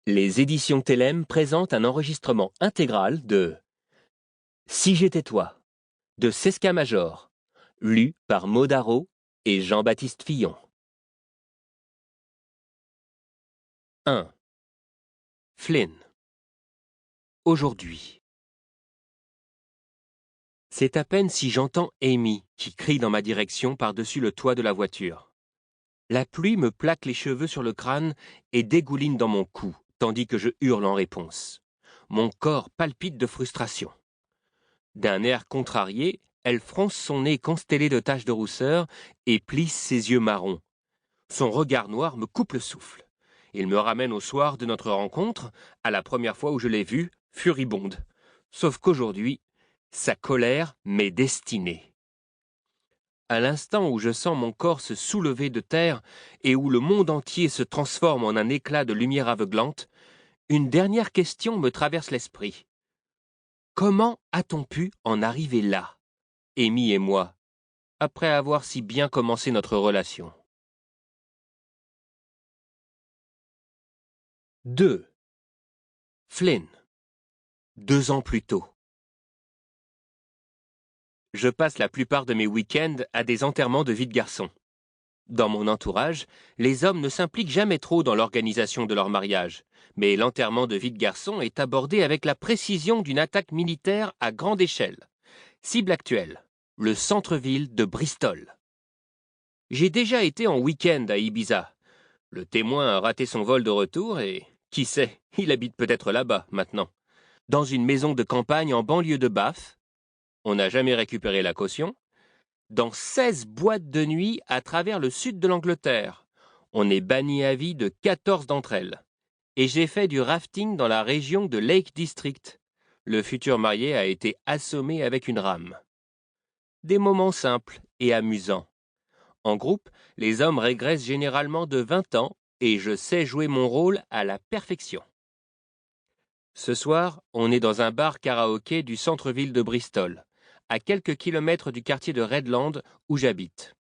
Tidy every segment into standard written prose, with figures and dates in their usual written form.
Les éditions Télème présentent un enregistrement intégral de Si j'étais toi, de Sesca Major, lu par Maud Haraud et Jean-Baptiste Fillon. 1. Flynn. Aujourd'hui. C'est à peine si j'entends Amy qui crie dans ma direction par-dessus le toit de la voiture. La pluie me plaque les cheveux sur le crâne et dégouline dans mon cou, tandis que je hurle en réponse. Mon corps palpite de frustration. D'un air contrarié, elle fronce son nez constellé de taches de rousseur et plisse ses yeux marrons. Son regard noir me coupe le souffle. Il me ramène au soir de notre rencontre, à la première fois où je l'ai vue, furibonde. Sauf qu'aujourd'hui, sa colère m'est destinée. À l'instant où je sens mon corps se soulever de terre et où le monde entier se transforme en un éclat de lumière aveuglante, une dernière question me traverse l'esprit. Comment a-t-on pu en arriver là, Amy et moi, après avoir si bien commencé notre relation? 2. Flynn. 2 ans plus tôt. Je passe la plupart de mes week-ends à des enterrements de vie de garçon. Dans mon entourage, les hommes ne s'impliquent jamais trop dans l'organisation de leur mariage, mais l'enterrement de vie de garçon est abordé avec la précision d'une attaque militaire à grande échelle. Cible actuelle, le centre-ville de Bristol. J'ai déjà été en week-end à Ibiza. Le témoin a raté son vol de retour et, qui sait, il habite peut-être là-bas maintenant. Dans une maison de campagne en banlieue de Bath, on n'a jamais récupéré la caution, dans 16 boîtes de nuit à travers le sud de l'Angleterre. On est banni à vie de 14 d'entre elles. Et j'ai fait du rafting dans la région de Lake District. Le futur marié a été assommé avec une rame. Des moments simples et amusants. En groupe, les hommes régressent généralement de 20 ans et je sais jouer mon rôle à la perfection. Ce soir, on est dans un bar karaoké du centre-ville de Bristol, à quelques kilomètres du quartier de Redland où j'habite.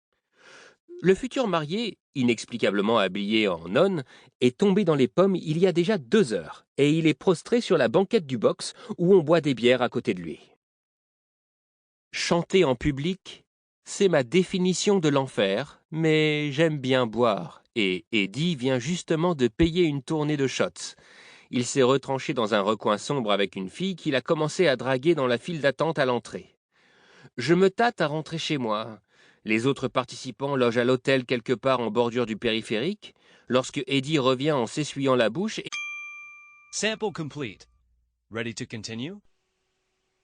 Le futur marié, inexplicablement habillé en nonne, est tombé dans les pommes il y a déjà 2 heures et il est prostré sur la banquette du box où on boit des bières à côté de lui. Chanter en public, c'est ma définition de l'enfer, mais j'aime bien boire, et Eddie vient justement de payer une tournée de shots. Il s'est retranché dans un recoin sombre avec une fille qu'il a commencé à draguer dans la file d'attente à l'entrée. Je me tâte à rentrer chez moi. Les autres participants logent à l'hôtel quelque part en bordure du périphérique, lorsque Eddie revient en s'essuyant la bouche et... Sample complete. Ready to continue?